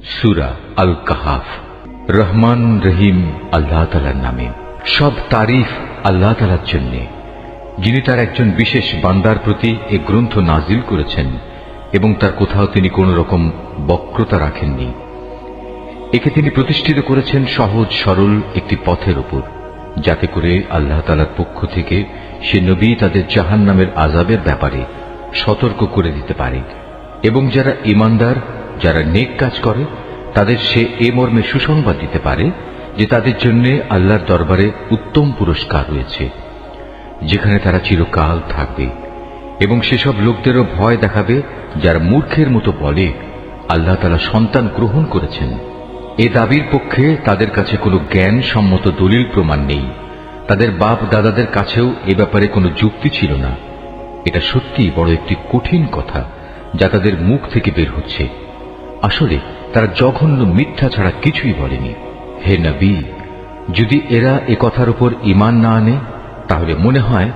সূরা আল কাহাফ। রহমান রহিম আল্লাহ তাআলার নামে। সব তারিফ আল্লাহ তাআলার জন্য, যিনি তার একজন বিশেষ বান্দার প্রতি এ গ্রন্থ নাজিল করেছেন এবং তার কোথাও তিনি কোন রকম বক্রতা রাখেননি। একে তিনি প্রতিষ্ঠিত করেছেন সহজ সরল একটি পথের উপর, যাতে করে আল্লাহ তাআলার পক্ষ থেকে সে নবী তাদের জাহান্নামের আযাবের ব্যাপারে সতর্ক করে দিতে পারে এবং যারা ঈমানদার, যারা নেক কাজ করে, তাদের সে এ মর্মে সুসংবাদ দিতে পারে যে তাদের জন্য আল্লাহর দরবারে উত্তম পুরস্কার রয়েছে, যেখানে তারা চিরকাল থাকবে। এবং সেসব লোকদেরও ভয় দেখাবে যারা মূর্খের মতো বলে আল্লাহ তাআলা সন্তান গ্রহণ করেছেন। এ দাবির পক্ষে তাদের কাছে কোনো জ্ঞান সম্মত দলিল প্রমাণ নেই। তাদের বাপ দাদাদের কাছেও এ ব্যাপারে কোনো যুক্তি ছিল না। এটা সত্যিই বড় একটি কঠিন কথা যা তাদের মুখ থেকে বের হচ্ছে। আসলে তারা জঘন্য মিথ্যা ছাড়া কিছুই বলেনি। হে নবী, যদি এরা এ কথার উপর ঈমান না আনে, তাহলে মনে হয়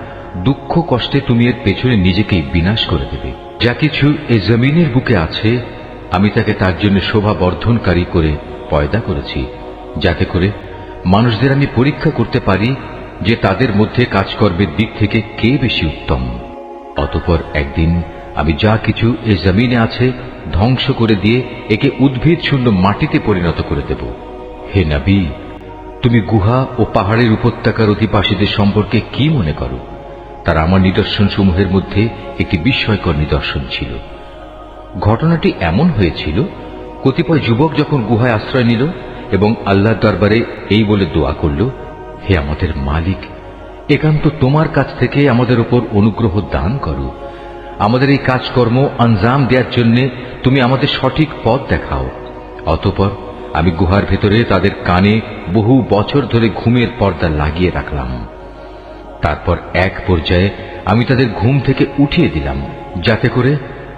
দুঃখ কষ্টে তুমি এর পেছনে নিজেকেই বিনাশ করে দেবে। যা কিছু এই জমিনের বুকে আছে, আমি তাকে তার জন্য শোভা বর্ধনকারী করে পয়দা করেছি, যাতে করে মানুষদের আমি পরীক্ষা করতে পারি যে তাদের মধ্যে কাজকর্মের দিক থেকে কে বেশি উত্তম। অতঃপর একদিন আমি যা কিছু এই জমিনে আছে ধ্বংস করে দিয়ে একে উদ্ভিদ শূন্য মাটিতে পরিণত করে দেব। হে নবী, তুমি গুহা ও পাহাড়ের উপত্যকার অধিবাসীদের সম্পর্কে কি মনে করো? তারা আমার নিদর্শন সমূহের মধ্যে একটি বিস্ময়কর নিদর্শন ছিল। ঘটনাটি এমন হয়েছিল, কতিপয় যুবক যখন গুহায় আশ্রয় নিল এবং আল্লাহর দরবারে এই বলে দোয়া করল, হে আমাদের মালিক, একান্ত তোমার কাছ থেকে আমাদের উপর অনুগ্রহ দান করো। আমাদের এই কাজকর্ম আঞ্জাম দেওয়ার জন্য তুমি আমাদের সঠিক পথ দেখাও। অতঃপর আমি গুহার ভেতরে তাদের কানে বহু বছর ধরে ঘুমের পর্দা লাগিয়ে রাখলাম। তারপর এক পর্যায়ে আমি তাদের ঘুম থেকে উঠিয়ে দিলাম, যাতে করে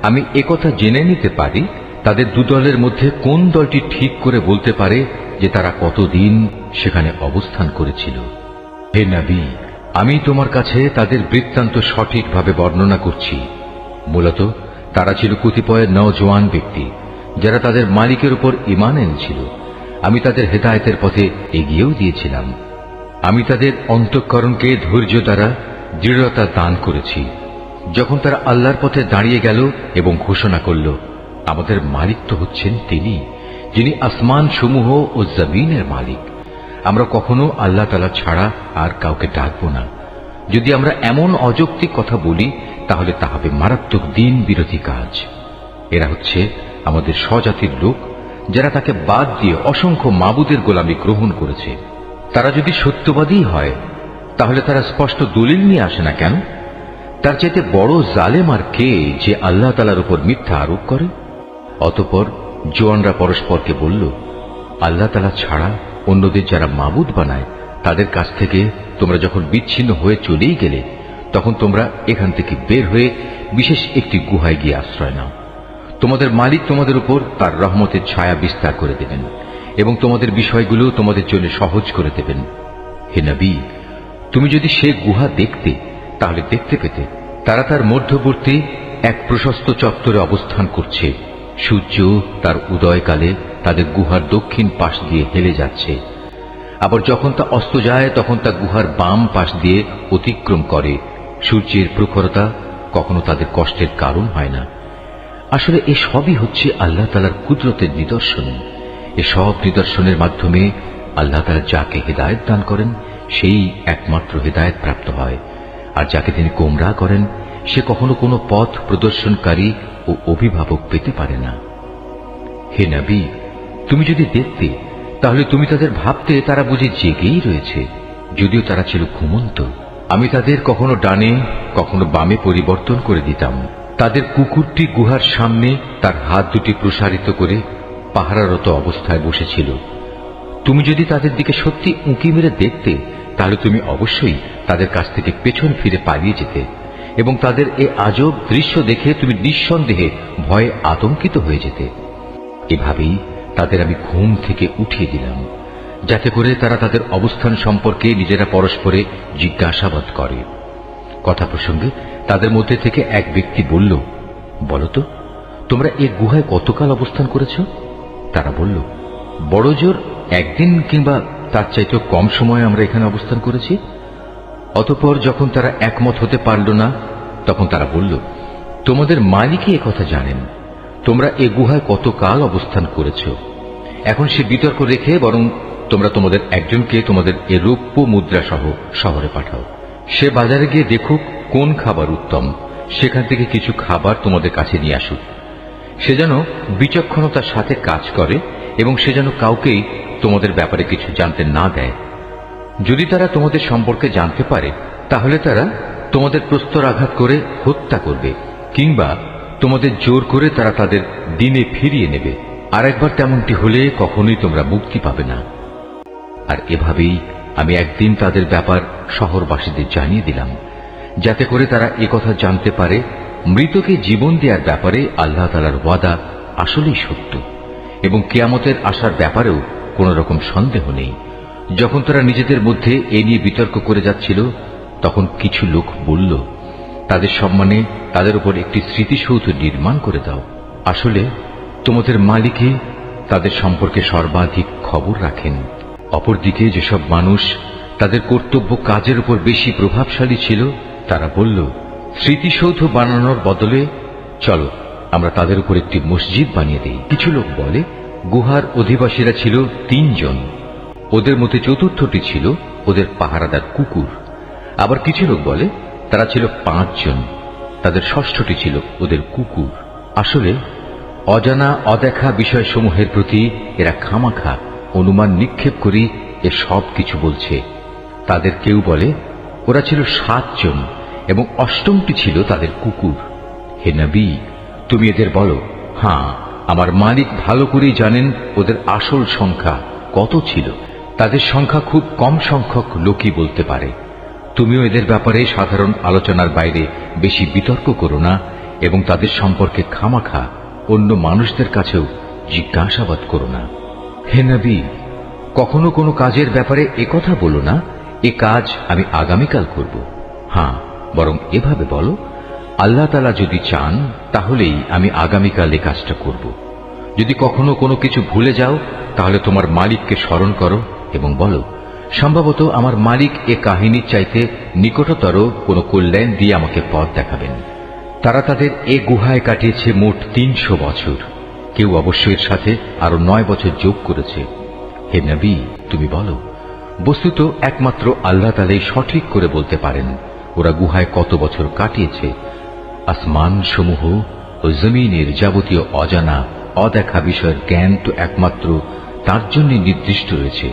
আমি একথা জেনে নিতে পারি তাদের দুদলের মধ্যে কোন দলটি ঠিক করে বলতে পারে যে তারা কতদিন সেখানে অবস্থান করেছিল। হে নবী, আমি তোমার কাছে তাদের বৃত্তান্ত সঠিকভাবে বর্ণনা করছি। মূলত তারা ছিল কতিপয় নওজোয়ান ব্যক্তি, যারা তাদের মালিকের উপর ঈমান এনেছিল। আমি তাদের হেদায়েতের পথে এগিয়েও দিয়েছিলাম। আমি তাদের অন্তঃকরণকে ধৈর্য দ্বারা দৃঢ়তা দান করেছি। যখন তারা আল্লাহর পথে দাঁড়িয়ে গেল এবং ঘোষণা করল, আমাদের মালিক তো হচ্ছেন তিনি, যিনি আসমান সমূহ ও জমিনের মালিক। আমরা কখনো আল্লাহ তাআলা ছাড়া আর কাউকে ডাকব না। যদি আমরা এমন অযৌক্তিক কথা বলি, তাহলে তা হবে মারাত্মক দিন বিরোধী কাজ। এরা হচ্ছে আমাদের স্বজাতির লোক, যারা তাকে বাদ দিয়ে অসংখ্য মাবুদের গোলামি গ্রহণ করেছে। তারা যদি সত্যবাদী হয়, তাহলে তারা স্পষ্ট দলিল নিয়ে আসে না কেন? তার চাইতে বড় জালেম আর কে, যে আল্লাহ তাআলার উপর মিথ্যা আরোপ করে? অতঃপর জোয়ানরা পরস্পরকে বলল, আল্লাহ তাআলা ছাড়া অন্যদের যারা মাবুদ বানায়, তাদের কাছ থেকে তোমরা যখন বিচ্ছিন্ন হয়ে চলেই গেলে, তখন তোমরা এখান থেকে বের হয়ে বিশেষ একটি গুহায় গিয়ে আশ্রয় নাও। তোমাদের মালিক তোমাদের উপর তার রহমতের ছায়া বিস্তার করে দেবেন এবং তোমাদের বিষয়গুলো তোমাদের জন্য সহজ করে দেবেন। হে নবী, তুমি যদি সে গুহা দেখতে, তাহলে দেখতে পেতে তারা তার মধ্যবর্তী এক প্রশস্ত চত্বরে অবস্থান করছে। সূর্য তার উদয়কালে তাদের গুহার দক্ষিণ পাশ দিয়ে হেলে যাচ্ছে, আবার যখন তা অস্ত যায় তখন তা গুহার বাম পাশ দিয়ে অতিক্রম করে। সূর্যের প্রখরতা কখনো তাদের কষ্টের কারণ হয় না। আসলে এ সবই হচ্ছে আল্লাহ তাআলার কুদরতের নিদর্শন। এসব নিদর্শনের মাধ্যমে আল্লাহ তাআলা যাকে হেদায়েত দান করেন, সেই একমাত্র হেদায়েত প্রাপ্ত হয়, আর যাকে তিনি গোমরাহ করেন, সে কখনো কোনো পথ প্রদর্শনকারী ও অভিভাবক পেতে পারে না। হে নবী, তুমি যদি দেখতে, তাহলে তুমি তাদের ভাবতে তারা বুঝি জেগেই রয়েছে, যদিও তারা ছিল ঘুমন্ত। আমি তাদের কখনো ডানে কখনো বামে পরিবর্তন করে দিতাম। তাদের কুকুরটি গুহার সামনে তার হাত দুটি প্রসারিত করে পাহারারত অবস্থায় বসেছিল। তুমি যদি তাদের দিকে সত্যি উঁকি মেরে দেখতে, তাহলে তুমি অবশ্যই তাদের কাছ থেকে পেছন ফিরে পালিয়ে যেতে এবং তাদের এ আজব দৃশ্য দেখে তুমি নিঃসন্দেহে ভয়ে আতঙ্কিত হয়ে যেতে। এভাবেই তাদের আমি ঘুম থেকে উঠিয়ে দিলাম, যাতে করে তারা তাদের অবস্থান সম্পর্কে নিজেরা পরস্পরে জিজ্ঞাসাবাদ করে। কথা প্রসঙ্গে তাদের মধ্যে থেকে এক ব্যক্তি বলল, বলতো তোমরা এই গুহায় কতকাল অবস্থান করেছ? তারা বলল, বড় জোর একদিন কিংবা তার চাইতেও কম সময় আমরা এখানে অবস্থান করেছি। অতঃপর যখন তারা একমত হতে পারল না, তখন তারা বলল, তোমাদের মালিকই একথা জানেন, তোমরা এ গুহায় কতকাল অবস্থান করেছ। এখন সে বিতর্ক রেখে বরং তোমরা তোমাদের একজনকে তোমাদের এ রৌপ্য মুদ্রা সহ শহরে পাঠাও। সে বাজারে গিয়ে দেখুক কোন খাবার উত্তম, সেখান থেকে কিছু খাবার তোমাদের কাছে নিয়ে আসুক। সে যেন বিচক্ষণতার সাথে কাজ করে এবং সে যেন কাউকেই তোমাদের ব্যাপারে কিছু জানতে না দেয়। যদি তারা তোমাদের সম্পর্কে জানতে পারে, তাহলে তারা তোমাদের প্রস্তরাঘাত করে হত্যা করবে, কিংবা তোমাদের জোর করে তারা তাদের দিনে ফিরিয়ে নেবে। আর একবার তেমনটি হলে কখনোই তোমরা মুক্তি পাবে না। আর এভাবেই আমি একদিন তাদের ব্যাপার শহরবাসীদের জানিয়ে দিলাম, যাতে করে তারা একথা জানতে পারে মৃতকে জীবন দেওয়ার ব্যাপারে আল্লাহ তাআলার ওয়াদা আসলেই সত্য, এবং কিয়ামতের আসার ব্যাপারেও কোন রকম সন্দেহ নেই। যখন তারা নিজেদের মধ্যে এ নিয়ে বিতর্ক করে যাচ্ছিল, তখন কিছু লোক বলল, তাদের সম্মানে তাদের উপর একটি স্মৃতিসৌধ নির্মাণ করে দাও। আসলে তোমাদের মালিকই তাদের সম্পর্কে সর্বাধিক খবর রাখেন। অপরদিকে যেসব মানুষ তাদের কর্তব্য কাজের উপর বেশি প্রভাবশালী ছিল, তারা বলল, স্মৃতিসৌধ বানানোর বদলে চলো আমরা তাদের উপর একটি মসজিদ বানিয়ে দিই। কিছু লোক বলে, গুহার অধিবাসীরা ছিল 3 জন, ওদের মধ্যে চতুর্থটি ছিল ওদের পাহারাদার কুকুর। আবার কিছু লোক বলে তারা ছিল 5 জন, তাদের ষষ্ঠটি ছিল ওদের কুকুর। আসলে অজানা অদেখা বিষয়সমূহের প্রতি এরা খামাখা অনুমান নিক্ষেপ করি এ সব কিছু বলছে। তাদের কেউ বলে ওরা ছিল 7 জন এবং অষ্টমটি ছিল তাদের কুকুর। হে নবী, তুমি এদের বলো, হ্যাঁ, আমার মালিক ভালো করেই জানেন ওদের আসল সংখ্যা কত ছিল। তাদের সংখ্যা খুব কম সংখ্যক লোকই বলতে পারে। তুমিও এদের ব্যাপারে সাধারণ আলোচনার বাইরে বেশি বিতর্ক করো না এবং তাদের সম্পর্কে খামাখা অন্য মানুষদের কাছেও জিজ্ঞাসাবাদ করো না। হে নবী, কখনো কোনো কাজের ব্যাপারে একথা বলো না, এ কাজ আমি আগামীকাল করব। হ্যাঁ, বরং এভাবে বলো, আল্লাহ তাআলা যদি চান তাহলেই আমি আগামীকাল এ কাজটা করব। যদি কখনো কোনো কিছু ভুলে যাও, তাহলে তোমার মালিককে স্মরণ করো এবং বলো, সম্ভবত আমার মালিক এ কাহিনীর চাইতে নিকটতর কোনো কল্যাণ দিয়ে আমাকে পথ দেখাবেন। তারা তাদের এ গুহায় কাটিয়েছে মোট 300 বছর। কেউ অবশ্যই এর সাথে আরো 9 বছর যোগ করেছে। হে নবী, তুমি বলো, বস্তুত একমাত্র আল্লাহ তাআলাই সঠিক করে বলতে পারেন ওরা গুহায় কত বছর কাটিয়েছে। আসমান সমূহ ও জমিনের যাবতীয় অজানা অদেখা বিষয়ের জ্ঞান তো একমাত্র তার জন্য নির্দিষ্ট রয়েছে।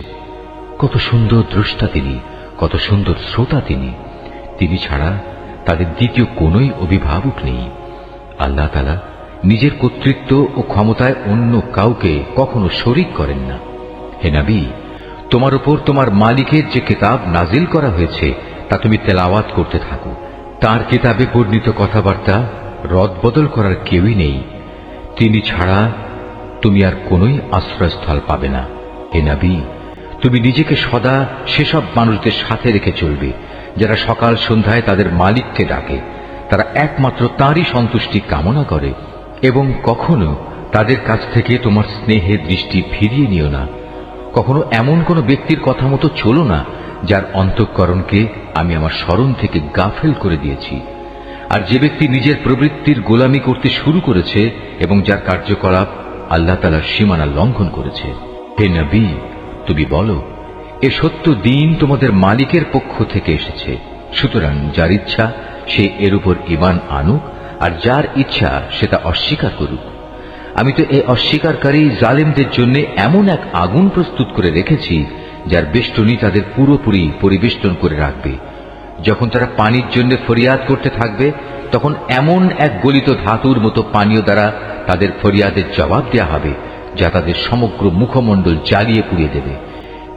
কত সুন্দর দ্রষ্টা তিনি, কত সুন্দর শ্রোতা তিনি। তিনি ছাড়া তাদের দ্বিতীয় কোনই অভিভাবক নেই। আল্লাহ তাআলা নিজের কর্তৃত্ব ও ক্ষমতায় অন্য কাউকে কখনো শরীক করেন না। হে নবী, তোমার উপর তোমার মালিকের যে কিতাব নাজিল করা হয়েছে তা তুমি তেলাওয়াত করতে থাকো। তার কিতাবে বর্ণিত কথাবার্তা রদবদল করার কেউই নেই। তিনি ছাড়া তুমি আর কোনোই আশ্রয়স্থল পাবে না। হে নবী, তুমি নিজেকে সদা সেসব মানুষদের সাথে রেখে চলবে যারা সকাল সন্ধ্যায় তাদের মালিককে ডাকে, তারা একমাত্র তাঁরই সন্তুষ্টি কামনা করে, এবং কখনো তাদের কাছ থেকে তোমার স্নেহের দৃষ্টি ফিরিয়ে নিও না। কখনো এমন কোন ব্যক্তির কথা মতো চলো না যার অন্তঃকরণকে আমি আমার স্মরণ থেকে গাফেল করে দিয়েছি। আর যে ব্যক্তি নিজের প্রবৃত্তির গোলামি করতে শুরু করেছে এবং যার কার্যকলাপ আল্লাহ তাআলার সীমানা লঙ্ঘন করেছে। হে নবী, তুমি বলো, এ সত্য দিন তোমাদের মালিকের পক্ষ থেকে এসেছে। সুতরাং যার ইচ্ছা সে এর উপর ঈমান আনুক, আর যার ইচ্ছা সে তা অস্বীকার করুক। আমি তো এই অস্বীকারী জালেমদের জন্য এমন এক আগুন প্রস্তুত করে রেখেছি যার বেষ্টনী তাদের পুরোপুরি পরিবেষ্টন করে রাখবে। যখন তারা পানির জন্য ফরিয়াদ করতে থাকবে, তখন এমন এক গলিত ধাতুর মতো পানীয় দ্বারা তাদের ফরিয়াদের জবাব দেয়া হবে যা তাদের সমগ্র মুখমণ্ডল জ্বালিয়ে পুড়িয়ে দেবে।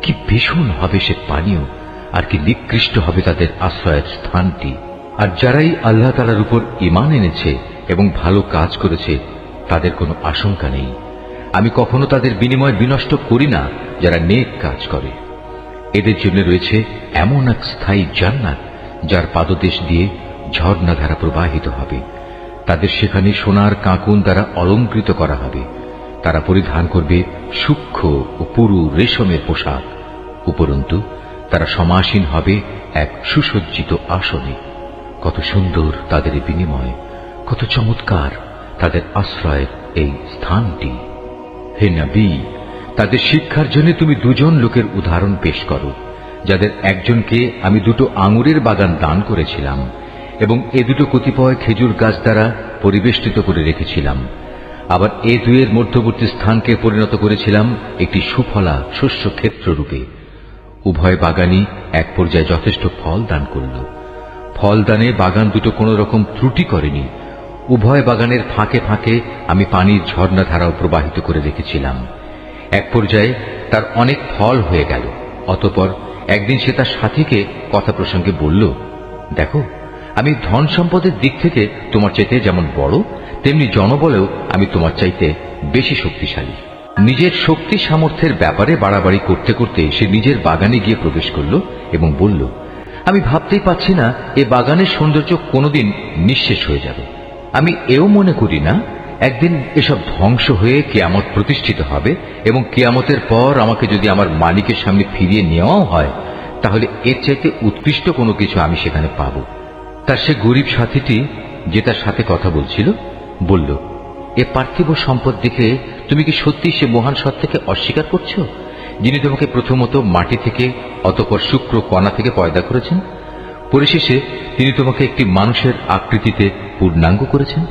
কি ভীষণ হবে সে পানীয়, আর কি নিকৃষ্ট হবে তাদের আশ্রয়ের স্থানটি। আর যারাই আল্লাহ তাআলার উপর ঈমান এনেছে এবং ভালো কাজ করেছে, তাদের কোনো আশঙ্কা নেই। আমি কখনো তাদের বিনিময় বিনষ্ট করি না যারা নেক কাজ করে। এদের জন্য রয়েছে এমন এক স্থায়ী জান্নাত যার পাদদেশ দিয়ে ঝর্ণাধারা প্রবাহিত হবে। তাদের সেখানে সোনার কাঁকুন দ্বারা অলঙ্কৃত করা হবে। তারা পরিধান করবে সূক্ষ্ম ও পুরু রেশমের পোশাক। উপরন্তু তারা সমাসীন হবে এক সুসজ্জিত আসনে। কত সুন্দর তাদের বিনিময়, কত চমৎকার তাদের আশ্রয়ের এই স্থানটি। হে নবী, তাদের শিক্ষার জন্য তুমি দুজন লোকের উদাহরণ পেশ করো, যাদের একজনকে আমি 2টো আঙুরের বাগান দান করেছিলাম এবং এ 2টো কতিপয় খেজুর গাছ দ্বারা পরিবেষ্টিত করে রেখেছিলাম। আবার এ দুয়ের মধ্যবর্তী স্থানকে পরিণত করেছিলাম একটি সুফলা শস্য ক্ষেত্র রূপে। উভয় বাগানই এক পর্যায়ে যথেষ্ট ফল দান করল। ফলদানে বাগান দুটো কোনো রকম ত্রুটি করেনি। উভয় বাগানের ফাঁকে ফাঁকে আমি পানির ঝর্ণাধারাও প্রবাহিত করে রেখেছিলাম। এক পর্যায়ে তার অনেক ফল হয়ে গেল। অতঃপর একদিন সে তার সাথীকে কথা প্রসঙ্গে বলল, দেখো, আমি ধন সম্পদের দিক থেকে তোমার চাইতে যেমন বড়, তেমনি জনবলেও আমি তোমার চাইতে বেশি শক্তিশালী। নিজের শক্তি সামর্থ্যের ব্যাপারে বাড়াবাড়ি করতে করতে সে নিজের বাগানে গিয়ে প্রবেশ করল এবং বলল, আমি ভাবতেই পাচ্ছি না এ বাগানের সৌন্দর্য কোনোদিন নিঃশেষ হয়ে যাবে। আমি এও মনে করি না একদিন এসব ধ্বংস হয়ে কিয়ামত প্রতিষ্ঠিত হবে এবং কিয়ামতের পর আমাকে যদি আমার মালিকের সামনে ফিরিয়ে নেওয়াও হয়, তাহলে এর চাইতে উৎকৃষ্ট কোনো কিছু আমি সেখানে পাব। তার সে গরিব সাথীটি, যে তার সাথে কথা বলছিল, বলল, এ পার্থিব সম্পদ দেখে তুমি কি সত্যি সে মহান সত্তাকে অস্বীকার করছো, যিনি তোমাকে প্রথমত মাটি থেকে, অতঃপর শুক্র কণা থেকে পয়দা করেছেন, পরিশেষে তিনি তোমাকে একটি মানুষের আকৃতিতে পূর্ণাঙ্গ করেছেন?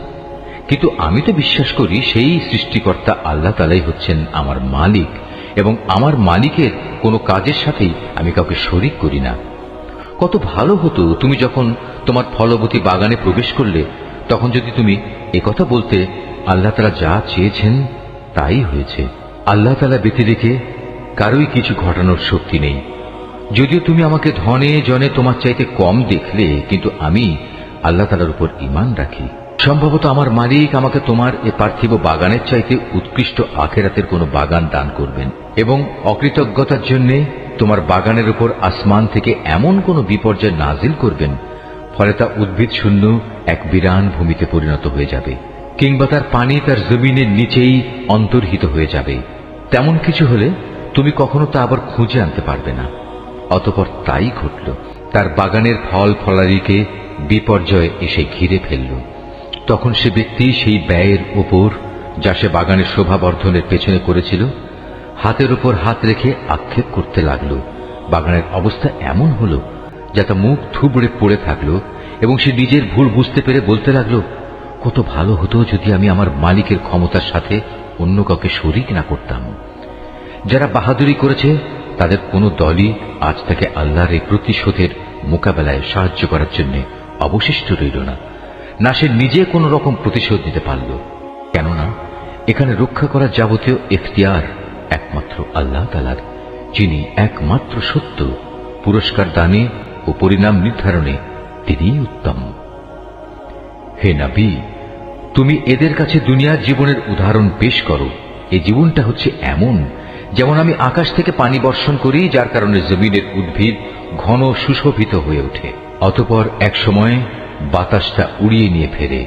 কিন্তু আমি তো বিশ্বাস করি সেই সৃষ্টিকর্তা আল্লাহ তাআলাই হচ্ছেন আমার মালিক এবং আমার মালিকের কোনো কাজের সাথেই আমি কাউকে শরীক করি না। কত ভালো হতো তুমি যখন তোমার ফলবতী বাগানে প্রবেশ করলে তখন যদি তুমি একথা বলতে, আল্লাহ তাআলা যা চেয়েছেন তাই হয়েছে। আল্লাহ তাআলা ব্যতি রেখে কারোই কিছু ঘটানোর শক্তি নেই। যদিও তুমি আমাকে ধনে জনে তোমার চাইতে কম দেখলে, কিন্তু আমি আল্লাহ তাআলার উপর ঈমান রাখি। সম্ভবত আমার মালিক আমাকে তোমার এ পার্থিব বাগানের চাইতে উৎকৃষ্ট আখিরাতের কোনো বাগান দান করবেন এবং অকৃতজ্ঞতার জন্য তোমার বাগানের উপর আসমান থেকে এমন কোনো বিপর্যয় নাজিল করবেন, ফলে তা উদ্ভিদ শূন্য এক বিরান ভূমিতে পরিণত হয়ে যাবে, কিংবা তার পানি তার জমিনের নিচেই অন্তর্হিত হয়ে যাবে। তেমন কিছু হলে তুমি কখনো তা আবার খুঁজে আনতে পারবে না। অতঃপর তাই ঘটল। তার বাগানের ফল ফলারিকে বিপর্যয় এসে ঘিরে ফেলল। তখন সে ব্যক্তি সেই ব্যয়ের উপর, যা সে বাগানের শোভাবর্ধনের পেছনে করেছিল, হাতের উপর হাত রেখে আক্ষেপ করতে লাগল। বাগানের অবস্থা এমন হল যা তা মুখ থুবড়ে পড়ে থাকল এবং সে নিজের ভুল বুঝতে পেরে বলতে লাগল, কত ভালো হতো যদি আমি আমার মালিকের ক্ষমতার সাথে অন্য কাউকে শরীক না করতাম। যারা বাহাদুরি করেছে তাদের কোনো দলই আজ তাকে আল্লাহর এই প্রতিশোধের মোকাবেলায় সাহায্য করার জন্য অবশিষ্ট রইল না, না সে নিজে কোন রকম প্রতিশোধ নিতে পারল। কেননা এখানে রক্ষা করার যাবতীয় এখতিয়ার একমাত্র আল্লাহ তাআলার, যিনি একমাত্র সত্য। পুরস্কার দানে ও পরিণাম নির্ধারণে তিনিই উত্তম। হে নবী, তুমি এদের কাছে দুনিয়ার জীবনের উদাহরণ পেশ করো। এই জীবনটা হচ্ছে এমন যেমন আমি আকাশ থেকে পানি বর্ষণ করি, যার কারণে জমিনের উদ্ভিদ ঘন সুশোভিত হয়ে ওঠে, অতঃপর এক সময় বাতাসটা উড়িয়ে নিয়ে ফেরে।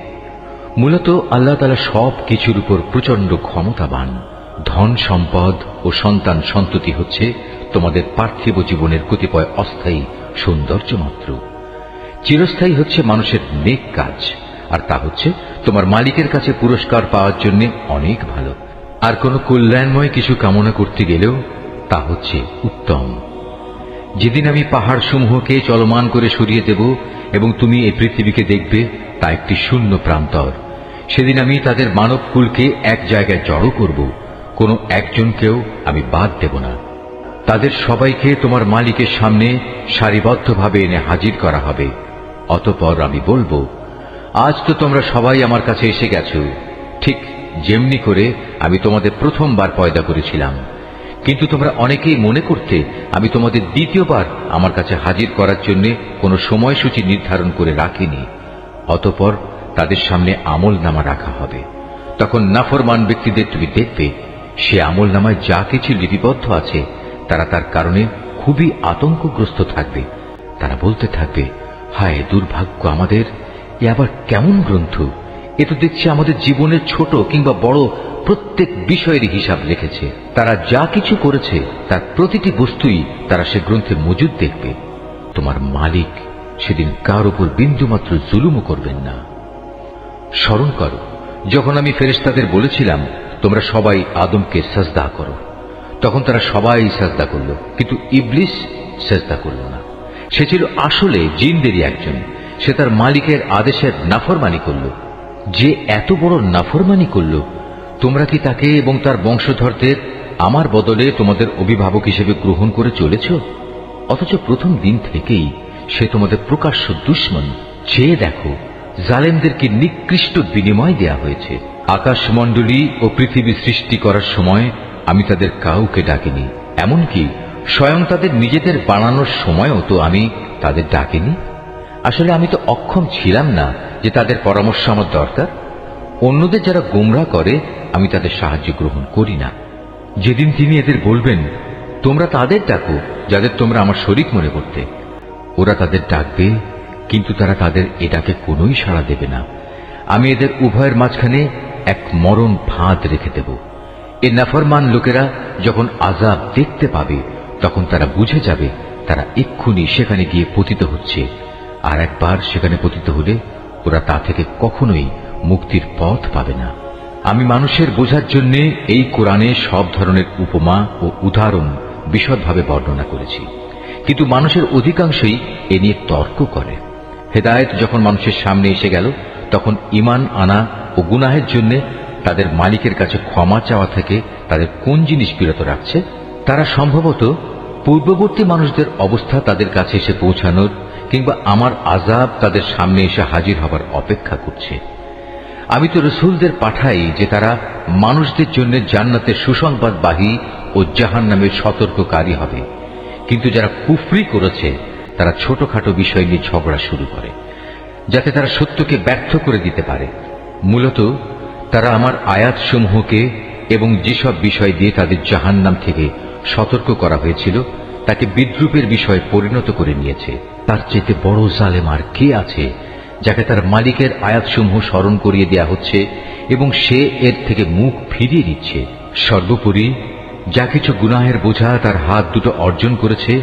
মূলত আল্লাহ তাআলা সব কিছুর উপর প্রচন্ড ক্ষমতাবান। ধন সম্পদ ও সন্তান সন্ততি হচ্ছে তোমাদের পার্থিব জীবনের কতিপয় অস্থায়ী সৌন্দর্য মাত্র। চিরস্থায়ী হচ্ছে মানুষের নেক কাজ, আর তা হচ্ছে তোমার মালিকের কাছে পুরস্কার পাওয়ার জন্য অনেক ভালো। আর কোন কল্যাণময় কিছু কামনা করতে গেলেও তা হচ্ছে উত্তম। যেদিন আমি পাহাড় সমূহকে চলমান করে সরিয়ে দেব এবং তুমি এই পৃথিবীকে দেখবে তা একটি শূন্য প্রান্তর, সেদিন আমি তাদের মানবকুলকে এক জায়গায় জড়ো করব, কোনো একজনকেও আমি বাদ দেব না। তাদের সবাইকে তোমার মালিকের সামনে সারিবদ্ধভাবে এনে হাজির করা হবে। অতঃপর আমি বলবো, আজ তো তোমরা সবাই আমার কাছে এসে গেছো, ঠিক যেমনি করে আমি তোমাদের প্রথমবার পয়দা করেছিলাম, কিন্তু তোমরা অনেকেই মনে করতে আমি তোমাদের দ্বিতীয়বার আমার কাছে হাজির করার জন্য কোনো সময়সূচি নির্ধারণ করে রাখিনি। অতঃপর তাদের সামনে আমলনামা রাখা হবে। তখন নাফরমান ব্যক্তিদের তুমি দেখবে সে আমলনামায় যা কিছু লিপিবদ্ধ আছে তারা তার কারণে খুবই আতঙ্কগ্রস্ত থাকবে। তারা বলতে থাকবে, হায় দুর্ভাগ্য আমাদের, এ আবার কেমন গ্রন্থ! এ তো দেখছি আমাদের জীবনের ছোট কিংবা বড় প্রত্যেক বিষয়ের হিসাব রেখেছে। তারা যা কিছু করেছে তার প্রতিটি বস্তুই তারা সে গ্রন্থে মজুদ দেখবে। তোমার মালিক সেদিন কার উপর বিন্দুমাত্র জুলুমও করবেন না। স্মরণ করো যখন আমি ফেরেশতাদের বলেছিলাম তোমরা সবাই আদমকে সাজদা করো, তখন তারা সবাই সাজদা করল, কিন্তু ইবলিস সাজদা করল না। সে ছিল আসলে জিনদেরই একজন। সে তার মালিকের আদেশের নাফরমানি করল। যে এত বড় নাফরমানি করল, তোমরা কি তাকে এবং তার বংশধরদের আমার বদলে তোমাদের অভিভাবক হিসেবে গ্রহণ করে চলেছ? অথচ প্রথম দিন থেকেই সে তোমাদের প্রকাশ্য দুশমন। চেয়ে দেখো জালেমদেরকে নিকৃষ্ট বিনিময় দেয়া হয়েছে। আকাশমণ্ডলী ও পৃথিবী সৃষ্টি করার সময় আমি তাদের কাউকে ডাকিনি, এমনকি স্বয়ং তাদের নিজেদের বানানোর সময়ও তো আমি তাদের ডাকিনি। আসলে আমি তো অক্ষম ছিলাম না যে তাদের পরামর্শ আমার দরকার। অন্যদের যারা গোমরাহ করে আমি তাদের সাহায্য গ্রহণ করি না। যেদিন তিনি এদের বলবেন তোমরা তাদের ডাকো যাদের তোমরা আমার শরীক মনে করতে, ওরা তাদের ডাকবে, কিন্তু তারা তাদের এ ডাকে কোনোই সাড়া দেবে না। আমি এদের উভয়ের মাঝখানে এক মরণ ফাঁদ রেখে দেব। এ নাফরমান লোকেরা যখন আযাব দেখতে পাবে তখন তারা বুঝে যাবে তারা এক্ষুনি সেখানে গিয়ে পতিত হচ্ছে, আর একবার সেখানে পতিত হলে ওরা তা থেকে কখনোই মুক্তির পথ পাবে না। আমি মানুষের বোঝার জন্য এই কোরআনে সব ধরনের উপমা ও উদাহরণ বিশদভাবে বর্ণনা করেছি, কিন্তু মানুষের অধিকাংশই এ নিয়ে তর্ক করে। হেদায়েত যখন মানুষের সামনে এসে গেল তখন ঈমান আনা ও গুনাহের জন্য তাদের মালিকের কাছে ক্ষমা চাওয়া থেকে তাদের কোন জিনিস বিরত রাখছে? তারা সম্ভবত পূর্ববর্তী মানুষদের অবস্থা তাদের কাছে এসে পৌঁছানোর কিংবা আমার আযাব তাদের সামনে এসে হাজির হবার অপেক্ষা করছে। আমি তো রসুলদের পাঠাই যে তারা মানুষদের জন্য জান্নাতের সুসংবাদবাহী ও জাহান্নামের সতর্ককারী হবে, কিন্তু যারা কুফরি করেছে তারা ছোটখাটো বিষয় নিয়ে ঝগড়া শুরু করে যাতে তারা সত্যকে ব্যর্থ করে দিতে পারে। মূলত তারা আমার আয়াতসমূহকে এবং যেসব বিষয় দিয়ে তাদের জাহান্নাম থেকে সতর্ক করা হয়েছিল তাকে বিদ্রূপের বিষয়ে পরিণত করে নিয়েছে। তার চেয়ে বড় জালেম আর কে আছে যাকে তার মালিকের আয়াতসমূহ স্মরণ করিয়ে দেয়া হচ্ছে এবং সে এর থেকে মুখ ফিরিয়ে নিচ্ছে। সর্বোপরি যা কিছু গুনাহের বোঝা তার হাত দুটো অর্জন করেছে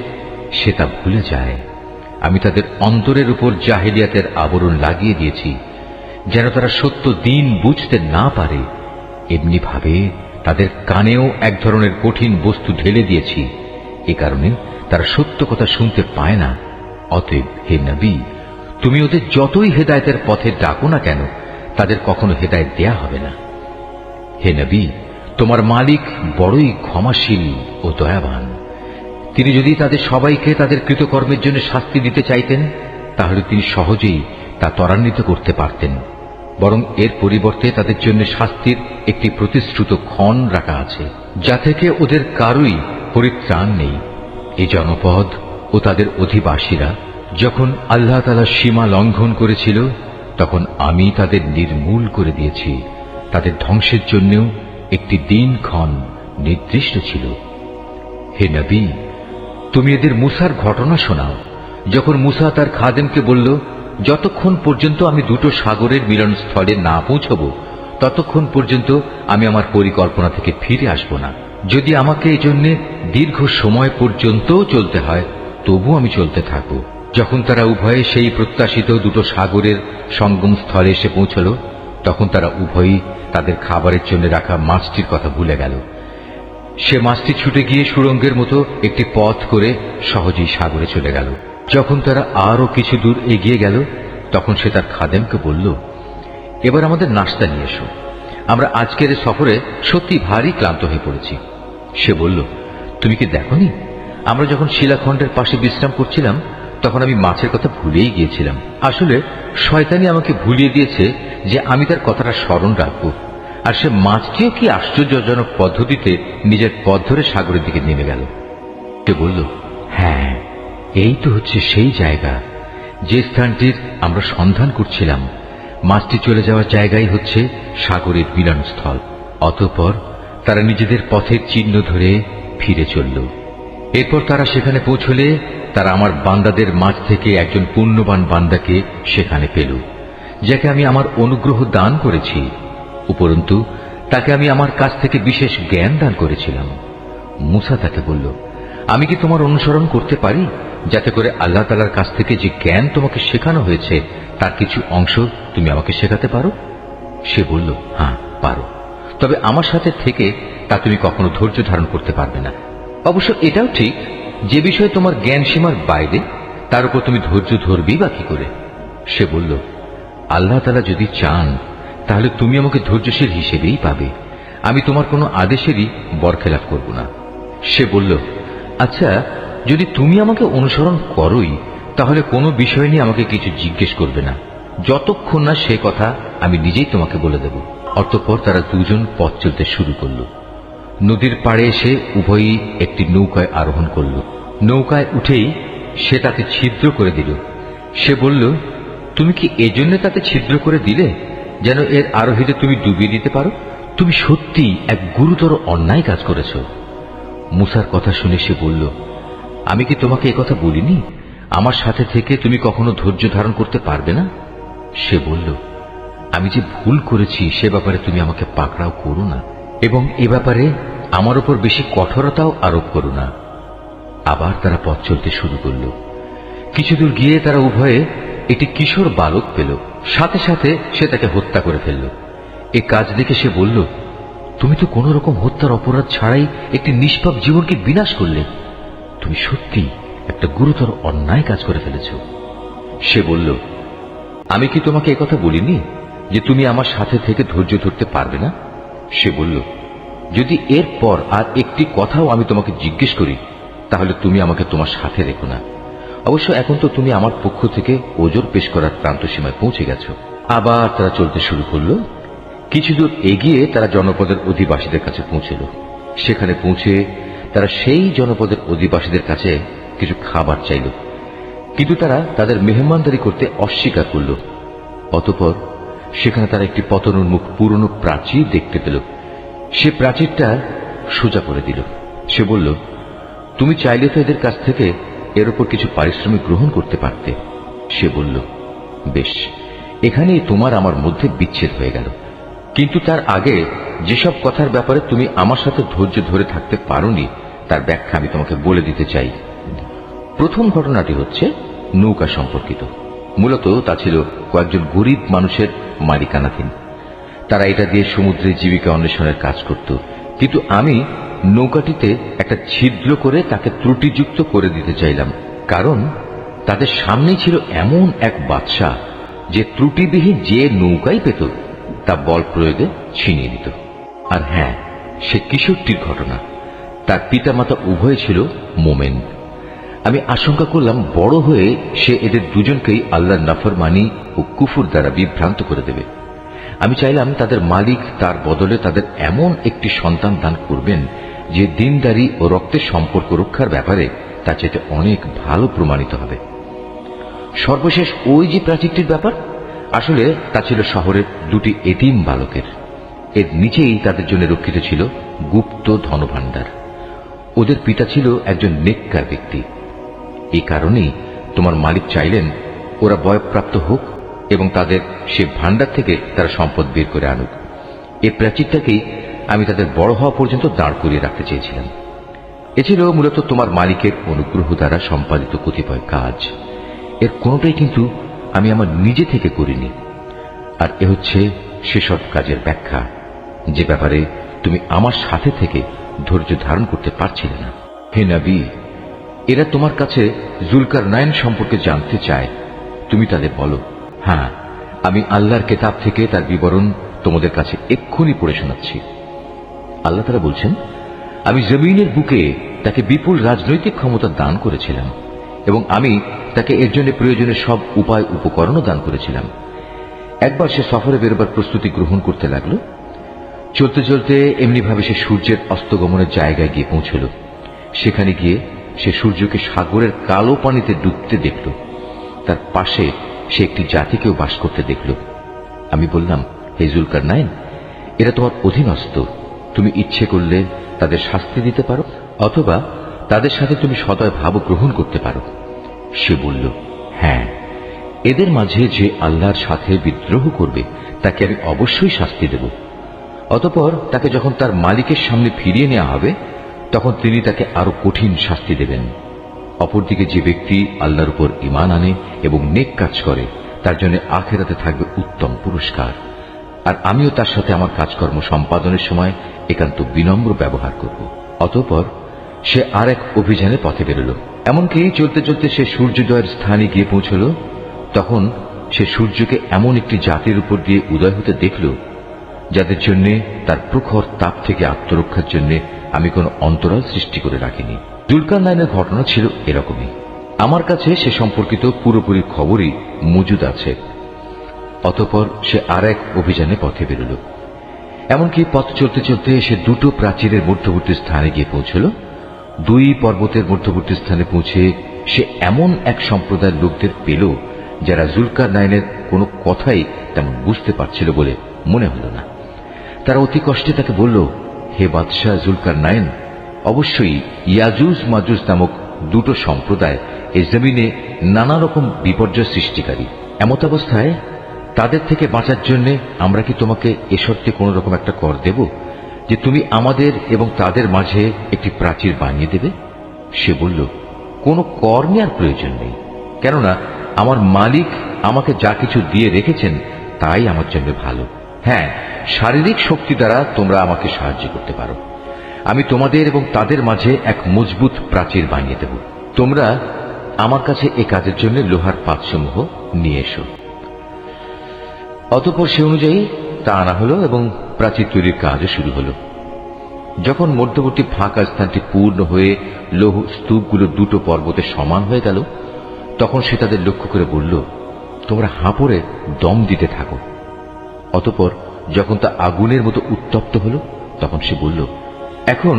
সে তা ভুলে যায়। আমি তাদের অন্তরের উপর জাহেলিয়াতের আবরণ লাগিয়ে দিয়েছি যেন তারা সত্য দিন বুঝতে না পারে। এমনি ভাবে তাদের কানেও এক ধরনের কঠিন বস্তু ঢেলে দিয়েছি, এ কারণে তারা সত্য কথা শুনতে পায় না। অতএব হে নবী, তুমি ওদের যতই হেদায়েতের পথে ডাকো না কেন তাদের কখনো হেদায়েত দেয়া হবে না। হে নবী, তোমার মালিক বড়ই ক্ষমাশীল ও দয়াবান। তিনি যদি তাদের সবাইকে তাদের কৃতকর্মের জন্য শাস্তি দিতে চাইতেন তাহলে তিনি সহজেই তা ত্বরান্বিত করতে পারতেন, বরং এর পরিবর্তে তাদের জন্য শাস্তির একটি প্রতিশ্রুত ক্ষণ রাখা আছে যা থেকে ওদের কারোই পরিত্রাণ নেই। এই জনপদ ও তাদের অধিবাসীরা যখন আল্লাহ তাআলা সীমা লঙ্ঘন করেছিল তখন আমি তাদের নির্মূল করে দিয়েছি। তাদের ধ্বংসের জন্যও একটি দিনক্ষণ নির্দিষ্ট ছিল। হে নবী, তুমি এদের মূসার ঘটনা শোনাও। যখন মূসা তার খাদেমকে বলল, যতক্ষণ পর্যন্ত আমি দুটো সাগরের মিলনস্থলে না পৌঁছব ততক্ষণ পর্যন্ত আমি আমার পরিকল্পনা থেকে ফিরে আসব না। যদি আমাকে এই জন্য দীর্ঘ সময় পর্যন্ত চলতে হয় তবু আমি চলতে থাকব। যখন তারা উভয়ে সেই প্রত্যাশিত দুটো সাগরের সঙ্গম স্থলে এসে পৌঁছল তখন তারা উভয়ই তাদের খাবারের জন্য রাখা মাছটির কথা ভুলে গেল। সে মাছটি ছুটে গিয়ে সুড়ঙ্গের মতো একটি পথ করে সহজেই সাগরে চলে গেল। যখন তারা আরো কিছু দূর এগিয়ে গেল তখন সে তার খাদেমকে বলল, এবার আমাদের নাস্তা নিয়ে এসো, আমরা আজকের সফরে সত্যি ভারী ক্লান্ত হয়ে পড়েছি। সে বলল, তুমি কি দেখোনি আমরা যখন শিলাখণ্ডের পাশে বিশ্রাম করছিলাম তখন আমি মাছের কথা ভুলেই গিয়েছিলাম। আসলে শয়তানি আমাকে ভুলিয়ে দিয়েছে যে আমি তার কথাটা স্মরণ রাখব। আর সে মাছটিও কি আশ্চর্যজনক পদ্ধতিতে নিজের পথ ধরে সাগরের দিকে নেমে গেল। সে বলল, হ্যাঁ, এই তো হচ্ছে সেই জায়গা যে স্থানটির আমরা সন্ধান করছিলাম। মাছটি চলে যাওয়ার জায়গাই হচ্ছে সাগরের মিলনস্থল। অতঃপর তারা নিজেদের পথের চিহ্ন ধরে ফিরে চলল। এরপর তারা সেখানে পৌঁছলে তারা আমার বান্দাদের মাঝ থেকে একজন পুণ্যবান বান্দাকে সেখানে পেল, যাকে আমি আমার অনুগ্রহ দান করেছি। উপরন্তু তাকে আমি আমার কাছ থেকে বিশেষ জ্ঞান দান করেছিলাম। মুসা তাকে বলল, আমি কি তোমার অনুসরণ করতে পারি, যাতে করে আল্লাহ তাআলার কাছ থেকে যে জ্ঞান তোমাকে শেখানো হয়েছে তার কিছু অংশ তুমি আমাকে শেখাতে পারো? সে বলল, হ্যাঁ পারো, তবে আমার সাথে থেকে তা তুমি কখনো ধৈর্য ধারণ করতে পারবে না। অবশ্য এটাও ঠিক, যে বিষয়ে তোমার জ্ঞান সীমার বাইরে তার উপর তুমি ধৈর্য ধরবেই বা কি করে? সে বলল, আল্লাহ তাআলা যদি চান তাহলে তুমি আমাকে ধৈর্যশীল হিসেবেই পাবে, আমি তোমার কোনো আদেশেরই বরখেলাপ করব না। সে বলল, আচ্ছা, যদি তুমি আমাকে অনুসরণ করোই তাহলে কোনো বিষয় নিয়ে আমাকে কিছু জিজ্ঞেস করবে না, যতক্ষণ না সে কথা আমি নিজেই তোমাকে বলে দেব। অতঃপর তারা দুজন পথ চলতে শুরু করল। নদীর পাড়ে এসে উভয়ই একটি নৌকায় আরোহণ করল। নৌকায় উঠেই সে তাতে ছিদ্র করে দিল। সে বলল, তুমি কি এজন্য তাতে ছিদ্র করে দিলে যেন এর আরোহীতে তুমি ডুবিয়ে দিতে পারো? তুমি সত্যি এক গুরুতর অন্যায় কাজ করেছ। মুসার কথা শুনে সে বলল, আমি কি তোমাকে একথা বলিনি, আমার সাথে থেকে তুমি কখনো ধৈর্য ধারণ করতে পারবে না? সে বলল, আমি যে ভুল করেছি সে ব্যাপারে তুমি আমাকে পাকড়াও করো না, এবং এ ব্যাপারে আমার উপর বেশি কঠোরতাও আরোপ করো না। আবার তারা পথ চলতে শুরু করল। কিছুদূর গিয়ে তারা উভয়ে একটি কিশোর বালক পেল। সাথে সাথে সে তাকে হত্যা করে ফেলল। এ কাজ দেখে সে বলল, তুমি তো কোন রকম হত্যার অপরাধ ছাড়াই একটি নিষ্পাপ জীবনকে বিনাশ করলে। তুমি সত্যি একটা গুরুতর অন্যায় কাজ করে ফেলেছ। সে বলল, আমি কি তোমাকে একথা বলিনি যে তুমি আমার সাথে থেকে ধৈর্য ধরতে পারবে না? সে বলল, যদি এরপর আর একটি কথাও আমি তোমাকে জিজ্ঞেস করি তাহলে তুমি আমাকে তোমার সাথে রেখো না। অবশ্য এখন তো তুমি আমার পক্ষ থেকে ওজর পেশ করার প্রান্ত সীমায় পৌঁছে গেছো। আবার তারা চলতে শুরু করল। কিছুদূর এগিয়ে তারা জনপদের অধিবাসীদের কাছে পৌঁছল। সেখানে পৌঁছে তারা সেই জনপদের অধিবাসীদের কাছে কিছু খাবার চাইল, কিন্তু তারা তাদের মেহমানদারি করতে অস্বীকার করল। অতঃপর সেখানে তারা একটি পতনোন্মুখ পুরনো প্রাচীর দেখতে পেল। সে প্রাচীরটা সোজা করে দিল। সে বলল, তুমি চাইলে তো এদের কাছ থেকে এর উপর কিছু পারিশ্রমিক গ্রহণ করতে পারতে। সে বলল, বেশ, এখানেই তোমার আমার মধ্যে বিচ্ছেদ হয়ে গেল, কিন্তু তার আগে যেসব কথার ব্যাপারে তুমি আমার সাথে ধৈর্য ধরে থাকতে পারোনি তার ব্যাখ্যা আমি তোমাকে বলে দিতে চাই। প্রথম ঘটনাটি হচ্ছে নৌকা সম্পর্কিত। মূলত তা ছিল কয়েকজন গরিব মানুষের মালিকানাধীন। তারা এটা দিয়ে সমুদ্রে জীবিকা অন্বেষণের কাজ করত, কিন্তু আমি নৌকাটিতে একটা ছিদ্র করে তাকে ত্রুটিযুক্ত করে দিতে চাইলাম, কারণ তাদের সামনেই ছিল এমন এক বাদশা যে ত্রুটিবিহীন যে নৌকাই পেত তা বল প্রয়োগে ছিনিয়ে নিত। আর হ্যাঁ, সে কিশোরটির ঘটনা। তার পিতামাতা উভয় ছিল মোমেন। আমি আশঙ্কা করলাম বড় হয়ে সে এদের দুজনকেই আল্লাহর নাফরমানি ও কুফর দ্বারা বিভ্রান্ত করে দেবে। আমি চাইলাম তাদের মালিক তার বদলে তাদের এমন একটি সন্তান দান করবেন যে দিনদারি ও রক্তের সম্পর্ক রক্ষার ব্যাপারে তা চাইতে অনেক ভালো প্রমাণিত হবে। সর্বশেষ ওই যে প্রাচীরটির ব্যাপার, আসলে তা ছিল শহরের দুটি এতিম বালকের। এর নিচেই তাদের জন্য রক্ষিত ছিল গুপ্ত ধনভাণ্ডার। ওদের পিতা ছিল একজন নেককার ব্যক্তি। এই কারণেই তোমার মালিক চাইলেন ওরা বয়ঃপ্রাপ্ত হোক এবং তাদের সে ভাণ্ডার থেকে তারা সম্পদ বের করে আনুক। এই প্রাচীরটাকেই আমি তাদের বড় হওয়া পর্যন্ত দাঁড় করিয়ে রাখতে চেয়েছিলাম। এ ছিল মূলত তোমার মালিকের অনুগ্রহ দ্বারা সম্পাদিত কতিপয় কাজ। এর কোনোটাই কিন্তু আমি আমার নিজে থেকে করিনি। আর এ হচ্ছে সেসব কাজের ব্যাখ্যা যে ব্যাপারে তুমি আমার সাথে থেকে ধৈর্য ধারণ করতে পারছিলে না। হে নবী, এরা তোমার কাছে জুলকারনাইন সম্পর্কে জানতে চায়। তুমি তাদের বলো, হ্যাঁ, আমি আল্লাহর কেতাব থেকে তার বিবরণ তোমাদের কাছে এক্ষুনি পড়ে শোনাচ্ছি। আল্লাহ তাআলা বলছেন, আমি জমিনের বুকে তাকে বিপুল রাজনৈতিক ক্ষমতা দান করেছিলাম এবং আমি তাকে এর জন্য প্রয়োজনীয় সব উপায় উপকরণও দান করেছিলাম। একবার সে সফরে বেরোবার প্রস্তুতি গ্রহণ করতে লাগলো। চলতে চলতে এমনিভাবে সে সূর্যের অস্তগমনের জায়গায় গিয়ে পৌঁছল। সেখানে গিয়ে সে সূর্যকে সাগরের কালো পানিতে ডুবতে দেখল। তার পাশে সে একটি জাতিকেও বাস করতে দেখল। আমি বললাম, হে জুলকারনাইন, এরা তোমার অধীনস্থ। তুমি ইচ্ছে করলে তাদের শাস্তি দিতে পারো অথবা তাদের সাথে তুমি সদয় ভাব গ্রহণ করতে পারো। সে বলল, হ্যাঁ, এদের মাঝে যে আল্লাহর সাথে বিদ্রোহ করবে তাকে আমি অবশ্যই শাস্তি দেব। অতঃপর তাকে যখন তার মালিকের সামনে ফিরিয়ে নেওয়া হবে তখন তিনি তাকে আরো কঠিন শাস্তি দেবেন। অপরদিকে যে ব্যক্তি আল্লাহর উপর ঈমান আনে এবং নেক কাজ করে তার জন্য আখিরাতে থাকবে উত্তম পুরস্কার। আর আমিও তার সাথে আমার কাজকর্ম সম্পাদনের সময় একান্ত বিনম্র ব্যবহার করব। অতঃপর সে আর এক অভিযানে পথে বেরোল। এমনকি চলতে চলতে সে সূর্যোদয়ের স্থানে গিয়ে পৌঁছল। তখন সে সূর্যকে এমন একটি জাতির উপর দিয়ে উদয় হতে দেখল যাদের জন্য তার প্রখর তাপ থেকে আত্মরক্ষার জন্য আমি কোনো অন্তরাল সৃষ্টি করে রাখিনি। জুলকারনাইনের ঘটনা ছিল এরকমই। আমার কাছে সে সম্পর্কিত পুরোপুরি খবরই মজুদ আছে। অতঃপর সে আর এক অভিযানে পথে বেরোল। এমনকি পথ চলতে চলতে সে দুটো প্রাচীরের মধ্যবর্তী স্থানে গিয়ে পৌঁছল। দুই পর্বতের মধ্যবর্তী স্থানে পৌঁছে সে এমন এক সম্প্রদায়ের লোকদের পেল যারা জুলকারনাইনের কোনো কথাই তেমন বুঝতে পারছিল বলে মনে হল না। তারা অতি কষ্টে তাকে বলল, হে বাদশাহ জুলকারনাইন, অবশ্যই ইয়াজুজ মাজুজ নামক দুটো সম্প্রদায় এই জমিনে নানা রকম বিপর্যয় সৃষ্টিকারী। এমত অবস্থায় তাদের থেকে বাঁচার জন্য আমরা কি তোমাকে এ শর্তে কোন রকম একটা কর দেব যে তুমি আমাদের এবং তাদের মাঝে একটি প্রাচীর বানিয়ে দেবে? সে বলল, কোনো কর নেওয়ার প্রয়োজন নেই, কেননা আমার মালিক আমাকে যা কিছু দিয়ে রেখেছেন তাই আমার জন্য ভালো। হ্যাঁ, শারীরিক শক্তি দ্বারা তোমরা আমাকে সাহায্য করতে পারো। আমি তোমাদের এবং তাদের মাঝে এক মজবুত প্রাচীর বানিয়ে দেব। তোমরা আমার কাছে এ কাজের জন্য লোহার পাতসমূহ নিয়ে এসো। অতঃপর সে অনুযায়ী তা আনা হলো এবং প্রাচীর তৈরির কাজও শুরু হলো। যখন মধ্যবর্তী ফাঁকা স্থানটি পূর্ণ হয়ে লৌহ স্তূপগুলো দুটো পর্বতে সমান হয়ে গেল তখন সে তাদের লক্ষ্য করে বলল, তোমরা হাঁপড়ে দম দিতে থাকো। অতঃপর যখন তা আগুনের মতো উত্তপ্ত হল তখন সে বলল, এখন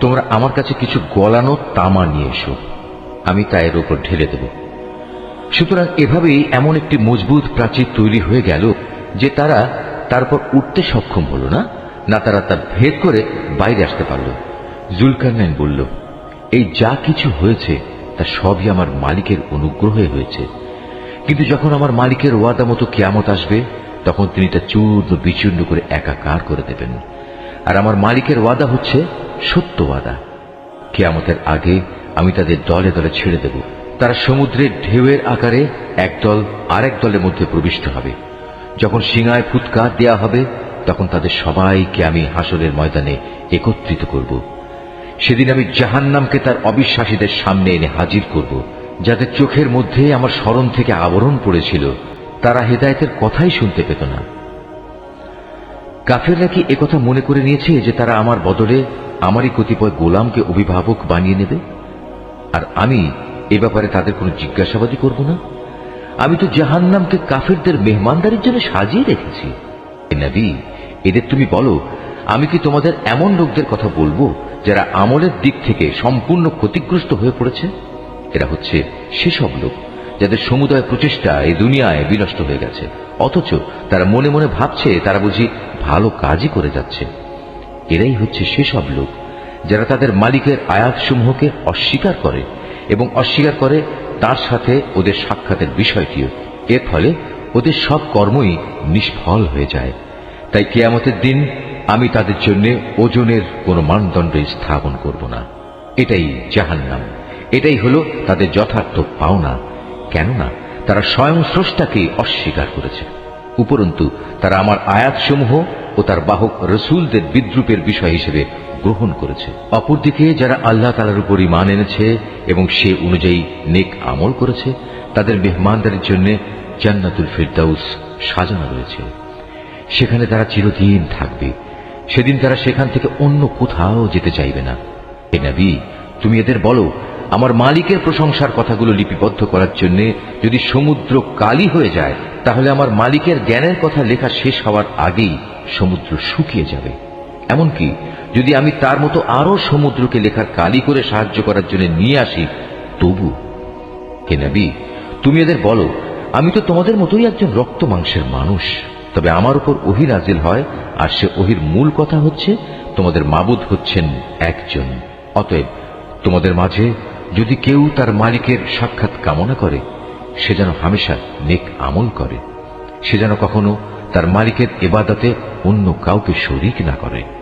তোমরা আমার কাছে কিছু গলানো তামা নিয়ে এসো, আমি তা এর উপর ঢেলে দেব। সুতরাং এভাবেই এমন একটি মজবুত প্রাচীর তৈরি হয়ে গেল যে তারা তারপর উঠতে সক্ষম হল না, না তারা তার ভেদ করে বাইরে আসতে পারল। জুলকারনাইন বলল, এই যা কিছু হয়েছে তা সবই আমার মালিকের অনুগ্রহে হয়েছে, কিন্তু যখন আমার মালিকের ওয়াদা মতো কিয়ামত আসবে তখন তিনি তা চূর্ণ বিচূর্ণ করে একাকার করে দেবেন। আর আমার মালিকের ওয়াদা হচ্ছে সত্য ওয়াদা। কিয়ামতের আগে আমি তাদের দলে দলে ছেড়ে দেব। তারা সমুদ্রের ঢেউয়ের আকারে একদল আরেক দলের মধ্যে প্রবিষ্ট হবে। যখন সিংহায় ফুৎকার দেয়া হবে তখন তাদের সবাইকে আমি হাসরের ময়দানে একত্রিত করব। সেদিন আমি জাহান্নামকে তার অবিশ্বাসীদের সামনে এনে হাজির করব, যাদের চোখের মধ্যে আমার স্মরণ থেকে আবরণ পড়েছিল, তারা হেদায়েতের কথাই শুনতে পেত না। কাফেররা কি একথা মনে করে নিয়েছে যে তারা আমার বদলে আমারই কতিপয় গোলামকে অভিভাবক বানিয়ে নেবে, আর আমি এ ব্যাপারে তাদের কোনো জিজ্ঞাসাবাদই করব না? আমি তো জাহান্নামকে কাফেরদের মেহমানদারির জন্য সাজিয়ে রেখেছি। হে নবী, এদের তুমি বলো, আমি কি তোমাদের এমন লোকদের কথা বলবো যারা আমলের দিক থেকে সম্পূর্ণ ক্ষতিগ্রস্ত হয়ে পড়েছে? এরা হচ্ছে সেসব লোক যাদের সমুদয় প্রচেষ্টা এই দুনিয়ায় বিনষ্ট হয়ে গেছে, অথচ তারা মনে মনে ভাবছে তারা বুঝি ভালো কাজই করে যাচ্ছে। এরাই হচ্ছে সেসব লোক যারা তাদের মালিকের আয়াতসমূহকে অস্বীকার করে এবং অস্বীকার করে তার সাথে ওদের সাক্ষাতের বিষয়টিও। এর ফলে ওদের সব কর্মই নিষ্ফল হয়ে যায়। তাই কিয়ামতের দিন আমি তাদের জন্য ওজনের কোনো মানদণ্ড স্থাপন করব না। এটাই জাহান্নাম, এটাই হলো তাদের যথার্থ পাওনা, কেননা তারা স্বয়ং স্রষ্টাকে অস্বীকার করেছে। উপরন্তু তারা আমার আয়াতসমূহ ও তার বাহক রসুলদের বিদ্রুপের বিষয় হিসেবে গ্রহণ করেছে। অপরদিকে যারা আল্লাহ তাআলার উপর ঈমান এনেছে এবং সে অনুযায়ী নেক আমল করেছে তাদের মেহমানদারির জন্য জান্নাতুল ফিরদাউস সাজানো রয়েছে। সেখানে তারা চিরদিন থাকবে। সেদিন তারা সেখান থেকে অন্য কোথাও যেতে চাইবে না। হে নবী, তুমি এদের বলো, আমার মালিকের প্রশংসার কথাগুলো লিপিবদ্ধ করার জন্য যদি সমুদ্র কালি হয়ে যায় তাহলে আমার মালিকের জ্ঞানের কথা লেখা শেষ হওয়ার আগেই সমুদ্র শুকিয়ে যাবে। এমনকি যদি আমি তার মতো আরো সমুদ্রকে লেখার কালি করে সাহায্য করার জন্য নিয়ে আসি তবু। হে নবী, তুমি এদের বলো, আমি তো তোমাদের মতোই একজন রক্ত মাংসের মানুষ, তবে আমার উপর ওহী নাজিল হয়, আর সে ওহীর মূল কথা হচ্ছে তোমাদের মাবুদ হচ্ছেন একজন। অতএব তোমাদের মাঝে যদি কেউ তার মালিকের সাক্ষাৎ কামনা করে সে যেন হামেশা নেক আমল করে, সে যেন কখনো তার মালিকের ইবাদতে অন্য কাউকে শরীক না করে।